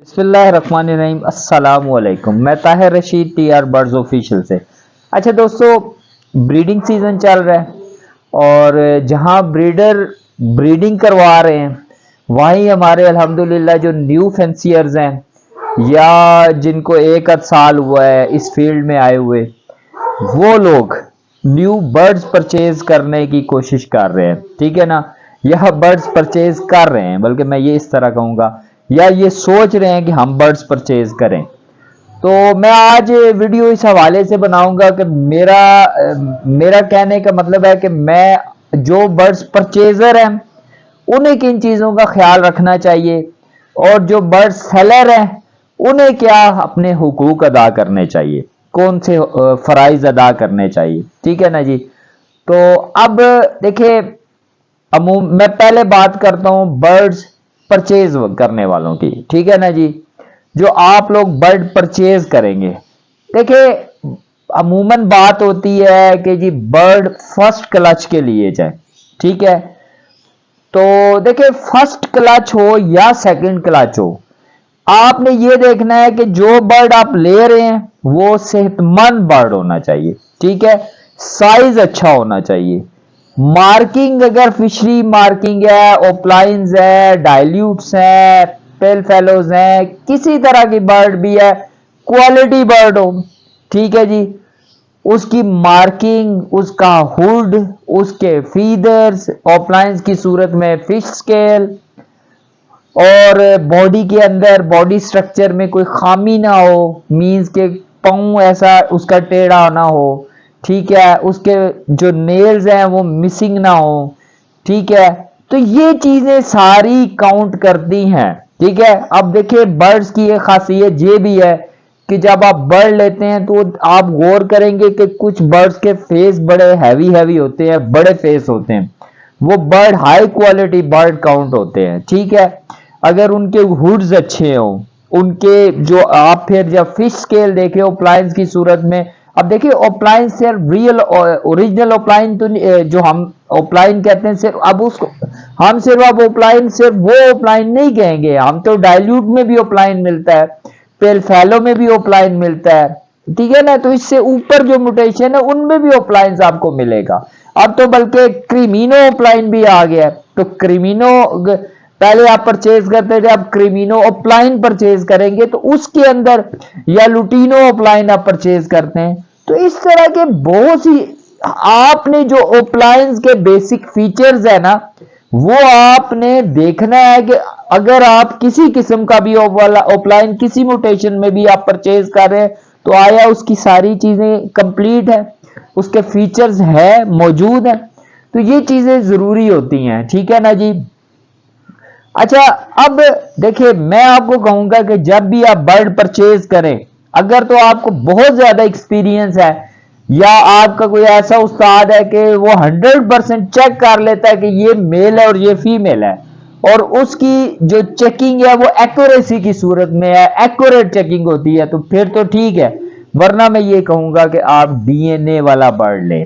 बिस्मिल्लाहिर्रहमानिर्रहीम अस्सलाम वालेकुम। मैं Tahir Rashid TR birds official से। अच्छा दोस्तों, ब्रीडिंग सीजन चल रहा है और जहां ब्रीडर ब्रीडिंग करवा रहे हैं वहीं हमारे अल्हम्दुलिल्लाह जो न्यू फैंसियर्स हैं या जिनको एक आध साल हुआ है इस फील्ड में आए हुए, वो लोग न्यू बर्ड्स परचेज करने की कोशिश कर रहे हैं। ठीक है ना, यह बर्ड्स परचेज कर रहे हैं, बल्कि मैं ये इस तरह कहूँगा, या ये सोच रहे हैं कि हम बर्ड्स परचेज करें। तो मैं आज वीडियो इस हवाले से बनाऊंगा कि मेरा कहने का मतलब है कि मैं जो बर्ड्स परचेजर हैं उन्हें किन चीज़ों का ख्याल रखना चाहिए और जो बर्ड सेलर हैं उन्हें क्या अपने हुकूक अदा करने चाहिए, कौन से फ़राइज़ अदा करने चाहिए। ठीक है ना जी। तो अब देखिए, मैं पहले बात करता हूँ बर्ड्स परचेज करने वालों की। ठीक है ना जी। जो आप लोग बर्ड परचेज करेंगे, देखिए अमूमन बात होती है कि जी बर्ड फर्स्ट क्लच के लिए जाए। ठीक है, तो देखिए फर्स्ट क्लच हो या सेकंड क्लच हो, आपने ये देखना है कि जो बर्ड आप ले रहे हैं वो सेहतमंद बर्ड होना चाहिए। ठीक है, साइज अच्छा होना चाहिए, मार्किंग अगर फिशरी मार्किंग है, ओपलाइंस है, डाइल्यूट्स है, पेल फेलोज है, किसी तरह की बर्ड भी है, क्वालिटी बर्ड हो। ठीक है जी, उसकी मार्किंग, उसका हुड, उसके फीदर्स, ओपलाइंस की सूरत में फिश स्केल, और बॉडी के अंदर बॉडी स्ट्रक्चर में कोई खामी ना हो, मीन्स के पाँव ऐसा उसका टेढ़ा ना हो। ठीक है, उसके जो नेल्स हैं वो मिसिंग ना हो। ठीक है, तो ये चीजें सारी काउंट करती हैं। ठीक है, अब देखिए बर्ड्स की एक खासियत ये भी है कि जब आप बर्ड लेते हैं तो आप गौर करेंगे कि कुछ बर्ड्स के फेस बड़े हैवी हैवी होते हैं, बड़े फेस होते हैं, वो bird high quality bird count होते हैं। ठीक है, अगर उनके हुड्स अच्छे हों, उनके जो आप फिर जब फिश स्केल देखें ओप्लाइंस की सूरत में, अब देखिए ओप्लाइन सिर्फ रियल ओरिजिनल ओप्लाइन तो जो हम ओप्लाइन कहते हैं, सिर्फ अब उसको हम सिर्फ अब ओप्लाइन सिर्फ वो ओप्लाइन नहीं कहेंगे, हम तो डाइल्यूट में भी ओप्लाइन मिलता है, पेल फैलो में भी ओप्लाइन मिलता है। ठीक है ना, तो इससे ऊपर जो म्यूटेशन है उनमें भी ओप्लाइंस आपको मिलेगा। अब तो बल्कि क्रीमिनो ओप्लाइन भी आ गया है, तो क्रीमिनो पहले आप परचेज करते थे, अब क्रीमिनो ओप्लाइन परचेज करेंगे तो उसके अंदर या लुटीनो ओप्लाइन आप परचेज करते हैं। तो इस तरह के बहुत सी आपने जो ओप्लाइंस के बेसिक फीचर्स है ना, वो आपने देखना है कि अगर आप किसी किस्म का भी ओप्लाइन किसी म्यूटेशन में भी आप परचेज कर रहे हैं तो आया उसकी सारी चीजें कंप्लीट है, उसके फीचर्स है मौजूद है। तो ये चीजें जरूरी होती हैं। ठीक है ना जी। अच्छा, अब देखिए मैं आपको कहूंगा कि जब भी आप बर्ड परचेज करें, अगर तो आपको बहुत ज्यादा एक्सपीरियंस है या आपका कोई ऐसा उस्ताद है कि वो 100% चेक कर लेता है कि ये मेल है और ये फीमेल है, और उसकी जो चेकिंग है वो एक्यूरेसी की सूरत में है, एक्यूरेट चेकिंग होती है, तो फिर तो ठीक है। वरना मैं ये कहूंगा कि आप डीएनए वाला बर्ड लें,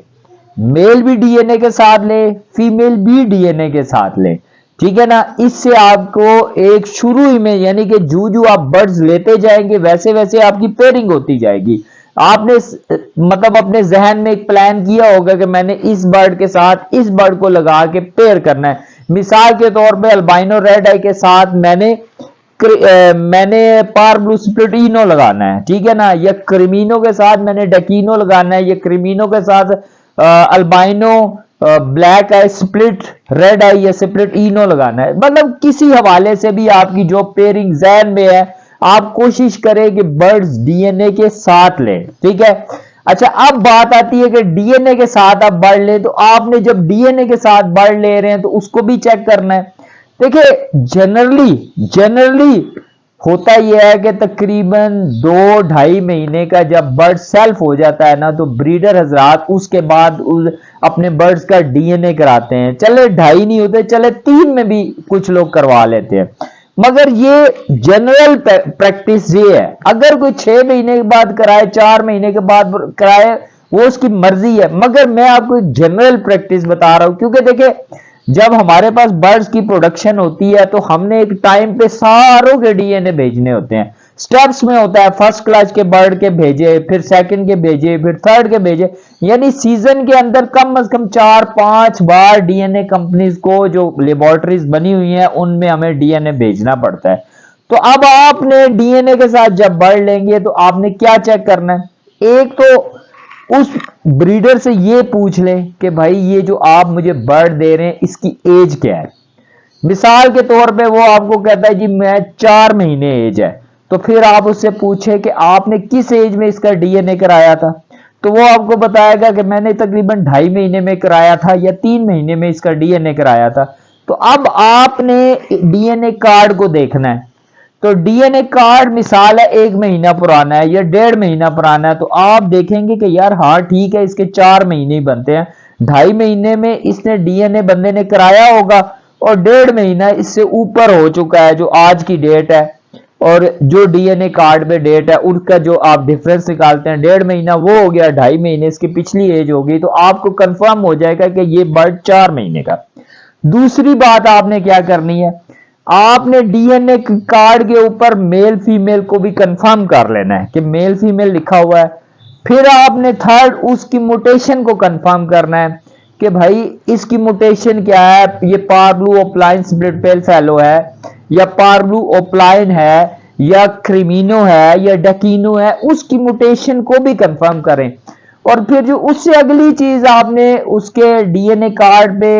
मेल भी डीएनए के साथ ले, फीमेल भी डीएनए के साथ ले। ठीक है ना, इससे आपको एक शुरू ही में, यानी कि जू आप बर्ड्स लेते जाएंगे वैसे वैसे आपकी पेयरिंग होती जाएगी। आपने मतलब अपने जहन में एक प्लान किया होगा कि मैंने इस बर्ड के साथ इस बर्ड को लगा के पेयर करना है। मिसाल के तौर पे अल्बाइनो रेड आई के साथ मैंने पार ब्लू स्प्लिट इनो लगाना है। ठीक है ना, या क्रिमिनो के साथ मैंने डेकिनो लगाना है, या क्रिमिनो के साथ अल्बाइनो ब्लैक आई स्प्लिट रेड आई या स्प्लिट इनो लगाना है। मतलब किसी हवाले से भी आपकी जो पेयरिंग जहन में है, आप कोशिश करें कि बर्ड्स डीएनए के साथ लें। ठीक है। अच्छा, अब बात आती है कि डीएनए के साथ आप बर्ड लें, तो आपने जब डीएनए के साथ बर्ड ले रहे हैं तो उसको भी चेक करना है। देखिए जनरली होता यह है कि तकरीबन 2-2.5 महीने का जब बर्ड सेल्फ हो जाता है ना, तो ब्रीडर हजरात उसके बाद अपने बर्ड्स का डीएनए कराते हैं। चले 2.5 नहीं होते, चले 3 में भी कुछ लोग करवा लेते हैं, मगर ये जनरल प्रैक्टिस ये है। अगर कोई 6 महीने के बाद कराए, 4 महीने के बाद कराए, वो उसकी मर्जी है, मगर मैं आपको एक जनरल प्रैक्टिस बता रहा हूं, क्योंकि देखिए जब हमारे पास बर्ड्स की प्रोडक्शन होती है तो हमने एक टाइम पे सारों के डीएनए भेजने होते हैं, स्टेप्स में होता है, फर्स्ट क्लास के बर्ड के भेजे, फिर सेकंड के भेजे, फिर थर्ड के भेजे, यानी सीजन के अंदर कम से कम 4-5 बार डीएनए कंपनीज को जो लेबोरेटरीज बनी हुई हैं उनमें हमें डीएनए भेजना पड़ता है। तो अब आपने डीएनए के साथ जब बर्ड लेंगे तो आपने क्या चेक करना है, एक तो उस ब्रीडर से ये पूछ लें कि भाई ये जो आप मुझे बर्ड दे रहे हैं इसकी एज क्या है। मिसाल के तौर पे वो आपको कहता है जी मैं 4 महीने एज है, तो फिर आप उससे पूछे कि आपने किस एज में इसका डीएनए कराया था, तो वो आपको बताएगा कि मैंने तकरीबन 2.5 महीने में कराया था या 3 महीने में इसका डीएनए कराया था। तो अब आपने डीएनए कार्ड को देखना है, तो डीएनए कार्ड मिसाल है 1 महीना पुराना है या 1.5 महीना पुराना है, तो आप देखेंगे कि यार हाँ ठीक है इसके 4 महीने ही बनते हैं, 2.5 महीने में इसने डीएनए बंदे ने कराया होगा और 1.5 महीना इससे ऊपर हो चुका है जो आज की डेट है, और जो डीएनए कार्ड पे डेट है उसका जो आप डिफरेंस निकालते हैं 1.5 महीना वो हो गया 2.5 महीने इसकी पिछली एज होगी, तो आपको कंफर्म हो जाएगा कि ये बर्ड 4 महीने का। दूसरी बात आपने क्या करनी है, आपने डीएनए कार्ड के ऊपर मेल फीमेल को भी कंफर्म कर लेना है कि मेल फीमेल लिखा हुआ है। फिर आपने थर्ड उसकी म्यूटेशन को कंफर्म करना है कि भाई इसकी म्यूटेशन क्या है, ये पार्लू ओप्लाइन स्प्लिट पेल फेलो है या पार्लू ओप्लाइन है या क्रिमिनो है या डकीनो है, उसकी म्यूटेशन को भी कंफर्म करें। और फिर जो उससे अगली चीज आपने उसके डीएनए कार्ड पे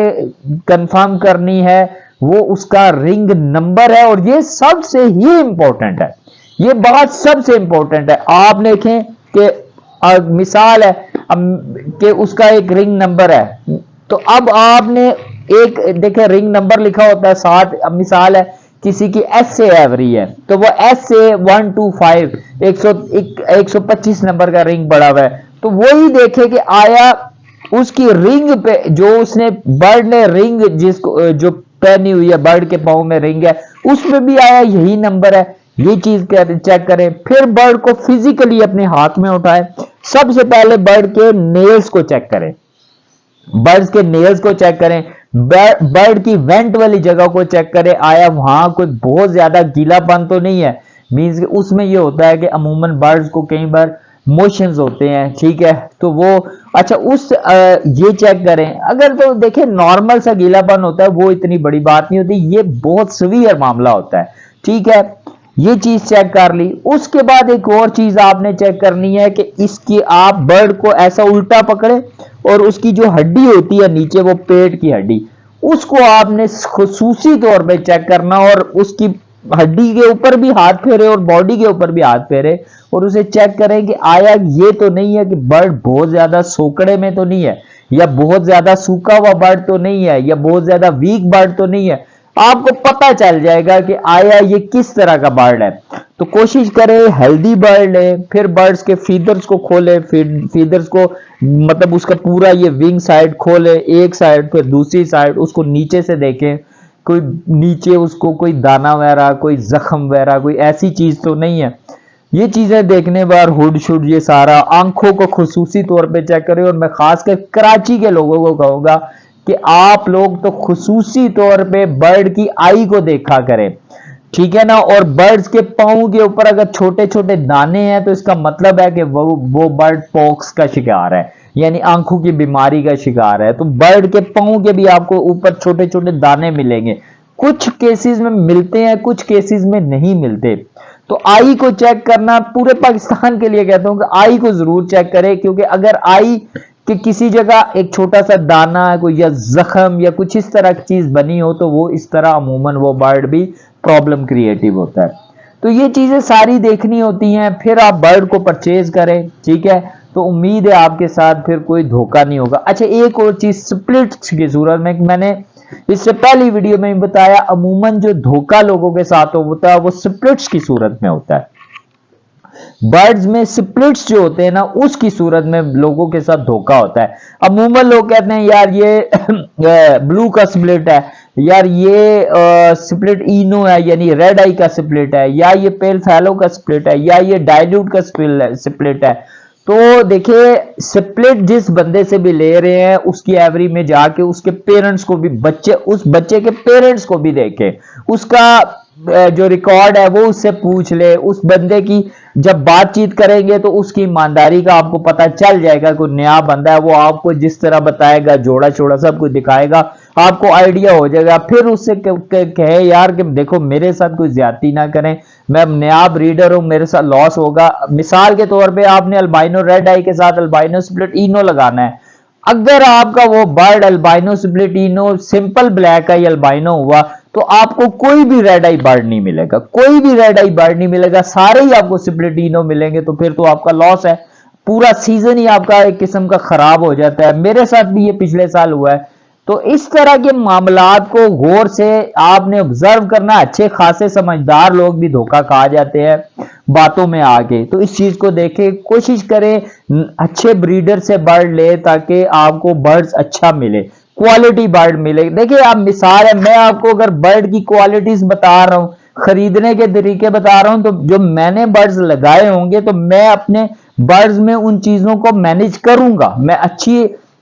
कंफर्म करनी है वो उसका रिंग नंबर है, और ये सबसे ही इंपॉर्टेंट है, ये बात सबसे इंपॉर्टेंट है। आप देखें कि मिसाल है कि उसका एक रिंग नंबर है, तो अब आपने एक देखें रिंग नंबर लिखा होता है 60, अब मिसाल है किसी की एस से एवरी है तो वो एस से 125 125 नंबर का रिंग बड़ा हुआ है, तो वही देखे कि आया उसकी रिंग पे जो उसने बर्ड ने रिंग जिसको जो पहनी हुई है बर्ड के पाँव में रिंग है उसमें भी आया यही नंबर है, ये चीज चेक करें। फिर बर्ड को फिजिकली अपने हाथ में उठाए, सबसे पहले बर्ड के नेल्स को चेक करें, बर्ड्स के नेल्स को चेक करें, बर्ड की वेंट वाली जगह को चेक करें, आया वहां कोई बहुत ज्यादा गीलापन तो नहीं है, मींस उसमें ये होता है कि अमूमन बर्ड्स को कई बार मोशंस होते हैं, ठीक है, तो वो अच्छा उस ये चेक करें। अगर तो देखें नॉर्मल सा गीलापन होता है वो इतनी बड़ी बात नहीं होती, ये बहुत सीवियर मामला होता है, ठीक है, ये चीज चेक कर ली। उसके बाद एक और चीज आपने चेक करनी है कि इसकी आप बर्ड को ऐसा उल्टा पकड़े और उसकी जो हड्डी होती है नीचे वो पेट की हड्डी उसको आपने खुसूसी तौर पे चेक करना, और उसकी हड्डी के ऊपर भी हाथ फेरे और बॉडी के ऊपर भी हाथ फेरे और उसे चेक करें कि आया ये तो नहीं है कि बर्ड बहुत ज्यादा सोकड़े में तो नहीं है या बहुत ज्यादा सूखा हुआ बर्ड तो नहीं है या बहुत ज्यादा वीक बर्ड तो नहीं है, आपको पता चल जाएगा कि आया ये किस तरह का बर्ड है। तो कोशिश करें हेल्दी बर्ड है। फिर बर्ड्स के फीदर्स को खोले, फीदर्स को मतलब उसका पूरा ये विंग साइड खोले एक साइड, फिर दूसरी साइड उसको नीचे से देखें, कोई नीचे उसको कोई दाना वगैरह कोई जख्म वगैरह कोई ऐसी चीज तो नहीं है। ये चीजें देखने बार हुड शुड ये सारा आंखों को खुसूसी तौर पे चेक करें, और मैं खासकर कराची के लोगों को कहूंगा कि आप लोग तो खुसूसी तौर पे बर्ड की आई को देखा करें, ठीक है ना। और बर्ड्स के पाँव के ऊपर अगर छोटे छोटे दाने हैं तो इसका मतलब है कि वो बर्ड पॉक्स का शिकार है, यानी आंखों की बीमारी का शिकार है। तो बर्ड के पाँव के भी आपको ऊपर छोटे छोटे दाने मिलेंगे, कुछ केसेस में मिलते हैं कुछ केसेस में नहीं मिलते। तो आई को चेक करना पूरे पाकिस्तान के लिए कहता हूं कि आई को जरूर चेक करें, क्योंकि अगर आई कि किसी जगह एक छोटा सा दाना कोई या जख्म या कुछ इस तरह की चीज बनी हो तो वो इस तरह अमूमन वो बर्ड भी प्रॉब्लम क्रिएटिव होता है। तो ये चीजें सारी देखनी होती हैं, फिर आप बर्ड को परचेज करें, ठीक है। तो उम्मीद है आपके साथ फिर कोई धोखा नहीं होगा। अच्छा एक और चीज स्प्लिट्स की सूरत में, मैंने इससे पहली वीडियो में बताया अमूमन जो धोखा लोगों के साथ होता है वो स्प्लिट्स की सूरत में होता है। बर्ड्स में स्प्लिट्स जो होते हैं ना उसकी सूरत में लोगों के साथ धोखा होता है। अमूमन लोग कहते हैं यार ये ब्लू का स्प्लिट है, यार ये स्प्लिट इनो है यानी रेड आई का स्प्लिट है, या ये पेल फैलो का स्प्लिट है, या ये डाइल्यूट का स्प्लिट है। तो देखिए स्प्लिट जिस बंदे से भी ले रहे हैं उसकी एवरी में जाके उसके पेरेंट्स को भी उस बच्चे के पेरेंट्स को भी देखे, उसका जो रिकॉर्ड है वो उससे पूछ ले, उस बंदे की जब बातचीत करेंगे तो उसकी ईमानदारी का आपको पता चल जाएगा। कोई नया बंदा है वो आपको जिस तरह बताएगा, जोड़ा छोड़ा सब कुछ दिखाएगा, आपको आइडिया हो जाएगा। फिर उससे कहे यार कि देखो मेरे साथ कोई ज्यादती ना करें, मैं नया ब्रीडर हूं, मेरे साथ लॉस होगा। मिसाल के तौर पे आपने अल्बाइनो रेड आई के साथ अल्बाइनो स्प्लिट इनो लगाना है, अगर आपका वो bird albino split ino simple black eye albino हुआ तो आपको कोई भी रेड आई बर्ड नहीं मिलेगा, कोई भी रेड आई बर्ड नहीं मिलेगा, सारे ही आपको स्प्लिट इनो मिलेंगे। तो फिर तो आपका लॉस है, पूरा सीजन ही आपका एक किस्म का खराब हो जाता है। मेरे साथ भी ये पिछले साल हुआ है। तो इस तरह के मामलात को गौर से आपने ऑब्जर्व करना। अच्छे खासे समझदार लोग भी धोखा खा जाते हैं बातों में आके, तो इस चीज को देखें, कोशिश करें अच्छे ब्रीडर से बर्ड ले ताकि आपको बर्ड्स अच्छा मिले, क्वालिटी बर्ड मिले। देखिए आप मिसाल है, मैं आपको अगर बर्ड की क्वालिटीज बता रहा हूं, खरीदने के तरीके बता रहा हूं, तो जो मैंने बर्ड्स लगाए होंगे तो मैं अपने बर्ड्स में उन चीजों को मैनेज करूंगा। मैं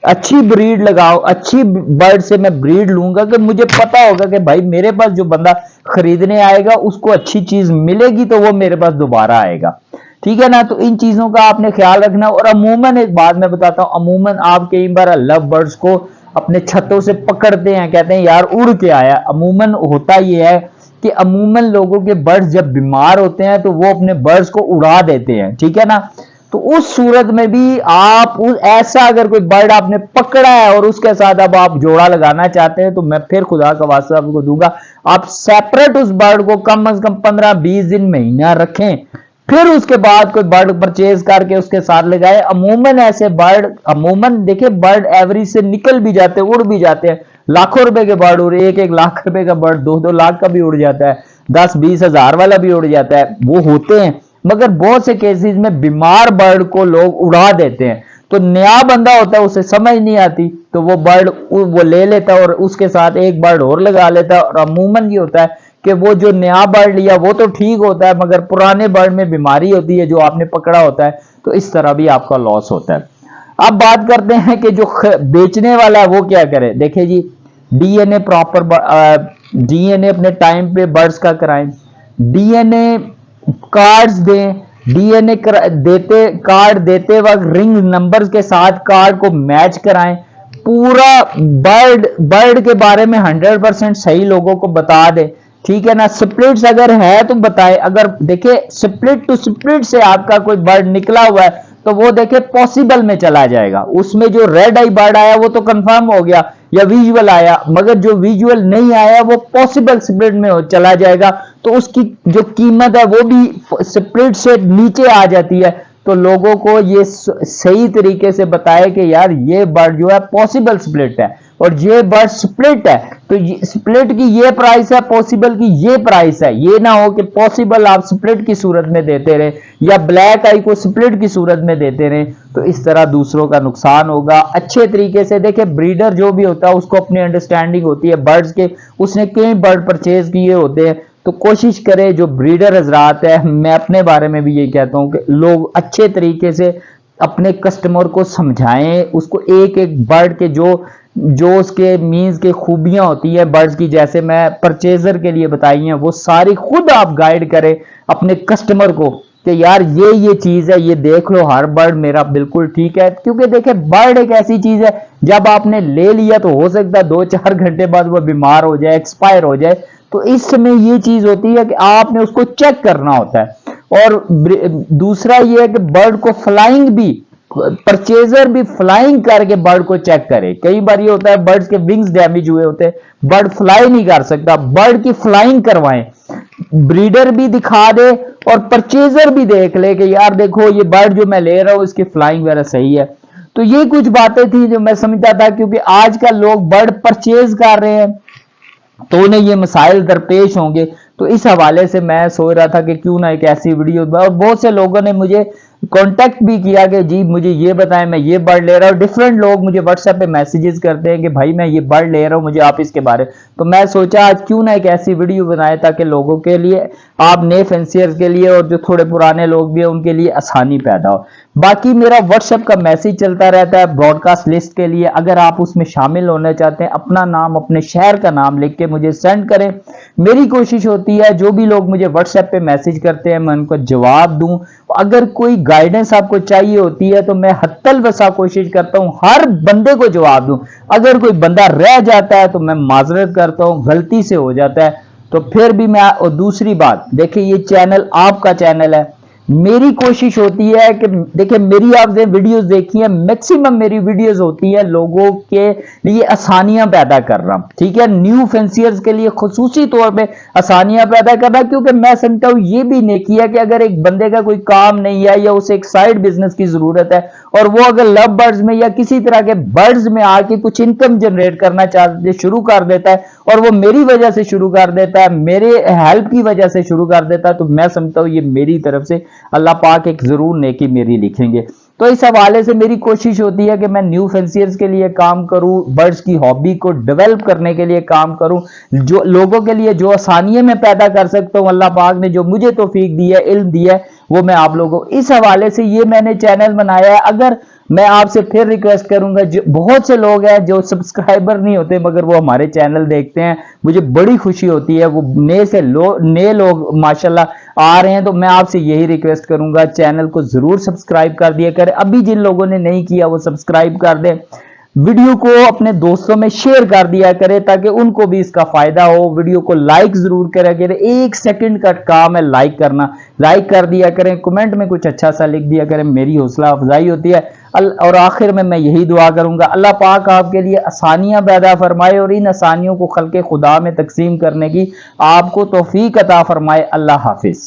अच्छी ब्रीड लगाओ, अच्छी बर्ड से मैं ब्रीड लूंगा कि मुझे पता होगा कि भाई मेरे पास जो बंदा खरीदने आएगा उसको अच्छी चीज मिलेगी तो वो मेरे पास दोबारा आएगा। ठीक है ना। तो इन चीजों का आपने ख्याल रखना। और अमूमन एक बात मैं बताता हूं, अमूमन आप कई बार लव बर्ड्स को अपने छतों से पकड़ते हैं, कहते हैं यार उड़ के आया। अमूमन होता यह है कि अमूमन लोगों के बर्ड्स जब बीमार होते हैं तो वो अपने बर्ड्स को उड़ा देते हैं, ठीक है ना। तो उस सूरत में भी आप ऐसा अगर कोई बर्ड आपने पकड़ा है और उसके साथ अब आप जोड़ा लगाना चाहते हैं तो मैं फिर खुदा का वास्ता आपको दूंगा, आप सेपरेट उस बर्ड को कम से कम 15-20 दिन महीना रखें, फिर उसके बाद कोई बर्ड परचेज करके उसके साथ लगाए। अमूमन ऐसे बर्ड, अमूमन देखिए बर्ड एवरेज से निकल भी जाते हैं, उड़ भी जाते हैं। लाखों रुपए के बर्ड उड़, 1-1 लाख रुपए का बर्ड 2-2 लाख का भी उड़ जाता है, 10-20 हजार वाला भी उड़ जाता है, वो होते हैं। मगर बहुत से केसेस में बीमार बर्ड को लोग उड़ा देते हैं, तो नया बंदा होता है उसे समझ नहीं आती तो वो बर्ड वो ले लेता है और उसके साथ एक बर्ड और लगा लेता है। और अमूमन ये होता है कि वो जो नया बर्ड लिया वो तो ठीक होता है मगर पुराने बर्ड में बीमारी होती है जो आपने पकड़ा होता है, तो इस तरह भी आपका लॉस होता है। अब बात करते हैं कि जो बेचने वाला है वो क्या करे। देखिए जी, डीएनए प्रॉपर, डीएनए अपने टाइम पे बर्ड्स का कराएं, डीएनए कार्ड्स दें, डीएनए देते कार्ड देते वक्त रिंग नंबर्स के साथ कार्ड को मैच कराएं, पूरा बर्ड के बारे में 100% सही लोगों को बता दें, ठीक है ना। स्प्लिट्स अगर है तो बताएं। अगर देखे स्प्लिट टू स्प्लिट से आपका कोई बर्ड निकला हुआ है तो वो देखे पॉसिबल में चला जाएगा, उसमें जो रेड आई बर्ड आया वो तो कंफर्म हो गया या विजुअल आया, मगर जो विजुअल नहीं आया वो पॉसिबल स्प्लिट में चला जाएगा, तो उसकी जो कीमत है वो भी स्प्लिट से नीचे आ जाती है। तो लोगों को ये सही तरीके से बताए कि यार ये बर्ड जो है पॉसिबल स्प्लिट है और ये बर्ड स्प्लिट है, तो स्प्लिट की ये प्राइस है, पॉसिबल की ये प्राइस है। ये ना हो कि पॉसिबल आप स्प्लिट की सूरत में देते रहे या ब्लैक आई को स्प्लिट की सूरत में देते रहे, तो इस तरह दूसरों का नुकसान होगा। अच्छे तरीके से देखे, ब्रीडर जो भी होता है उसको अपनी अंडरस्टैंडिंग होती है बर्ड्स के, उसने कई बर्ड परचेज किए होते हैं, तो कोशिश करें जो ब्रीडर हजरात है, मैं अपने बारे में भी ये कहता हूं कि लोग अच्छे तरीके से अपने कस्टमर को समझाएं, उसको एक एक बर्ड के जो उसके मीन्स के खूबियां होती है बर्ड्स की, जैसे मैं परचेजर के लिए बताई हैं, वो सारी खुद आप गाइड करें अपने कस्टमर को कि यार ये चीज है, ये देख लो, हर बर्ड मेरा बिल्कुल ठीक है। क्योंकि देखे बर्ड एक ऐसी चीज है जब आपने ले लिया तो हो सकता है 2-4 घंटे बाद वो बीमार हो जाए, एक्सपायर हो जाए, तो इस समय ये चीज होती है कि आपने उसको चेक करना होता है। और दूसरा ये है कि बर्ड को फ्लाइंग भी, परचेजर भी फ्लाइंग करके बर्ड को चेक करे। कई बार ये होता है बर्ड्स के विंग्स डैमेज हुए होते हैं, बर्ड फ्लाई नहीं कर सकता, बर्ड की फ्लाइंग करवाएं, ब्रीडर भी दिखा दे और परचेजर भी देख ले कि यार देखो ये बर्ड जो मैं ले रहा हूं इसकी फ्लाइंग वगैरह सही है। तो ये कुछ बातें थी जो मैं समझता था, क्योंकि आजकल लोग बर्ड परचेज कर रहे हैं तो उन्हें ये मसाइल दरपेश होंगे, तो इस हवाले से मैं सोच रहा था कि क्यों ना एक ऐसी वीडियो। और बहुत से लोगों ने मुझे कांटेक्ट भी किया कि जी मुझे ये बताएं, मैं ये बर्ड ले रहा हूँ। डिफरेंट लोग मुझे व्हाट्सएप पे मैसेजेस करते हैं कि भाई मैं ये बर्ड ले रहा हूँ, मुझे आप इसके बारे, तो मैं सोचा आज क्यों ना एक ऐसी वीडियो बनाए ताकि लोगों के लिए आप नए फैंसियर्स के लिए और जो थोड़े पुराने लोग भी हैं उनके लिए आसानी पैदा हो। बाकी मेरा व्हाट्सएप का मैसेज चलता रहता है ब्रॉडकास्ट लिस्ट के लिए, अगर आप उसमें शामिल होना चाहते हैं अपना नाम अपने शहर का नाम लिख के मुझे सेंड करें। मेरी कोशिश होती है जो भी लोग मुझे व्हाट्सएप पे मैसेज करते हैं मैं उनको जवाब दूं। अगर कोई गाइडेंस आपको चाहिए होती है तो मैं हत्तल बसा कोशिश करता हूं हर बंदे को जवाब दूं। अगर कोई बंदा रह जाता है तो मैं माजरत करता हूं, गलती से हो जाता है तो फिर भी मैं। और दूसरी बात देखिए, ये चैनल आपका चैनल है, मेरी कोशिश होती है कि देखिए मेरी आपने वीडियोस देखी है, मैक्सिमम मेरी वीडियोस होती है लोगों के लिए आसानियां पैदा कर रहा हूं, ठीक है, न्यू फेंसियर्स के लिए खुसूसी तौर पे आसानियां पैदा कर रहा, क्योंकि मैं समझता हूं ये भी नेकी है कि अगर एक बंदे का कोई काम नहीं है या उसे एक साइड बिजनेस की जरूरत है और वो अगर लव बर्ड्स में या किसी तरह के बर्ड्स में आके कुछ इनकम जनरेट करना चाहते शुरू कर देता है और वो मेरी वजह से शुरू कर देता है, मेरे हेल्प की वजह से शुरू कर देता है, तो मैं समझता हूं ये मेरी तरफ से अल्लाह पाक एक जरूर नेकी मेरी लिखेंगे। तो इस हवाले से मेरी कोशिश होती है कि मैं न्यू फेंसियर्स के लिए काम करूं, बर्ड्स की हॉबी को डेवलप करने के लिए काम करूं, जो लोगों के लिए जो आसानियां मैं पैदा कर सकता हूं, अल्लाह पाक ने जो मुझे तौफीक दी है, इल्म दिया है, वो मैं आप लोगों इस हवाले से ये मैंने चैनल बनाया है। अगर मैं आपसे फिर रिक्वेस्ट करूंगा, जो बहुत से लोग हैं जो सब्सक्राइबर नहीं होते मगर वो हमारे चैनल देखते हैं, मुझे बड़ी खुशी होती है, वो नए लोग माशाल्लाह आ रहे हैं, तो मैं आपसे यही रिक्वेस्ट करूंगा चैनल को जरूर सब्सक्राइब कर दिया करें। अभी जिन लोगों ने नहीं किया वो सब्सक्राइब कर दें, वीडियो को अपने दोस्तों में शेयर कर दिया करें ताकि उनको भी इसका फायदा हो। वीडियो को लाइक जरूर करें, 1 सेकंड का काम है लाइक करना, लाइक कर दिया करें, कमेंट में कुछ अच्छा सा लिख दिया करें, मेरी हौसला अफजाई होती है। और आखिर में मैं यही दुआ करूंगा अल्लाह पाक आपके लिए आसानियां पैदा फरमाए और इन आसानियों को खल्के खुदा में तकसीम करने की आपको तौफीक अता फरमाए। अल्लाह हाफिज।